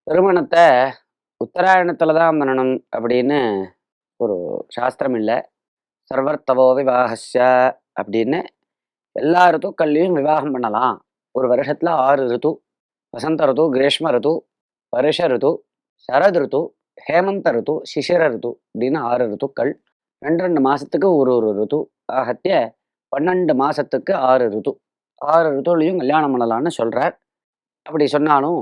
திருமணத்தை உத்தராயணத்துல தான் பண்ணணும் அப்படின்னு ஒரு சாஸ்திரம் இல்லை. சர்வர்த்தவோ விவாகஸ்ய அப்படின்னு எல்லா ரித்துக்கள்லையும் விவாகம் பண்ணலாம். ஒரு வருஷத்துல 6 ரித்து: வசந்த ரித்து, கிரீஷ்ம ரித்து, வருஷ ரித்து, சரத் ரித்து, ஹேமந்த ரித்து, சிசிர ரித்து அப்படின்னு 6 ரித்துக்கள். 2 மாசத்துக்கு ஒரு ஒரு ரித்து. ஆகத்திய 12 மாசத்துக்கு 6 ரித்து. 6 ரித்துலையும் கல்யாணம் பண்ணலாம்னு சொல்றார். அப்படி சொன்னாலும்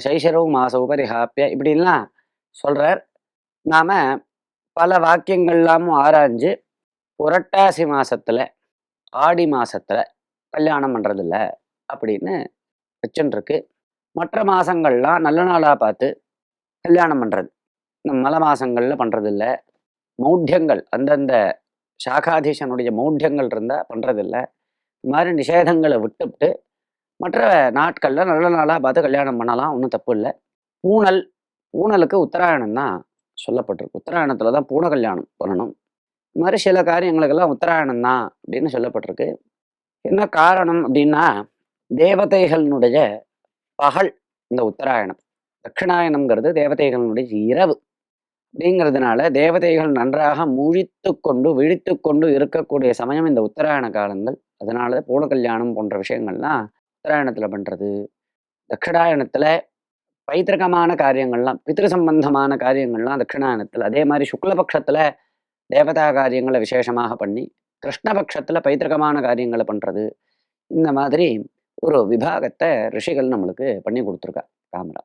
சைஷரவு மாச உபரிஹாப்பிய இப்படின்லாம் சொல்றார். நாம பல வாக்கியங்கள்லாமும் ஆராய்ஞ்சு புரட்டாசி மாசத்துல, ஆடி மாசத்துல கல்யாணம் பண்றதில்ல அப்படின்னு வச்சுருக்கு. மற்ற மாசங்கள்லாம் நல்ல நாளா பார்த்து கல்யாணம் பண்றது. இந்த மலை மாசங்கள்ல பண்றதில்ல. மௌಢ்யங்கள் அந்தந்த சாகாதீசனுடைய மௌಢ்யங்கள் இருந்தா பண்றதில்ல. இது மாதிரி நிஷேதங்களை விட்டுவிட்டு மற்ற நாட்கள்ல நல்ல நாளா பார்த்து கல்யாணம் பண்ணலாம், ஒன்றும் தப்பு இல்லை. பூணல், பூணலுக்கு உத்தராயணம் தான் சொல்லப்பட்டிருக்கு. உத்தராயணத்துல தான் பூண கல்யாணம் பண்ணணும். இந்த மாதிரி சில காரியங்களுக்கெல்லாம் உத்தராயணம் தான் அப்படின்னு சொல்லப்பட்டிருக்கு. என்ன காரணம் அப்படின்னா, தேவதைகளினுடைய பகல் இந்த உத்தராயணம். தட்சிணாயனம்ங்கிறது தேவதைகளினுடைய இரவு. அப்படிங்கிறதுனால தேவதைகள் நன்றாக முழித்து கொண்டு விழித்து கொண்டு இருக்கக்கூடிய சமயம் இந்த உத்தராயண காலங்கள். அதனால பூண கல்யாணம் போன்ற விஷயங்கள்லாம் உத்தராயணத்துல பண்றது. தட்சிணாயனத்துல பைத்திரகமான காரியங்கள்லாம், பித்ரு சம்பந்தமான காரியங்கள்லாம் தட்சிணாயனத்துல. அதே மாதிரி சுக்லபக்ஷத்துல தேவதா காரியங்களை விசேஷமாக பண்ணி, கிருஷ்ணபக்ஷத்துல பைத்திரகமான காரியங்களை பண்றது. இந்த மாதிரி ஒரு விபாகத்தை ரிஷிகள் நம்மளுக்கு பண்ணி கொடுத்துருக்கா ராமரா.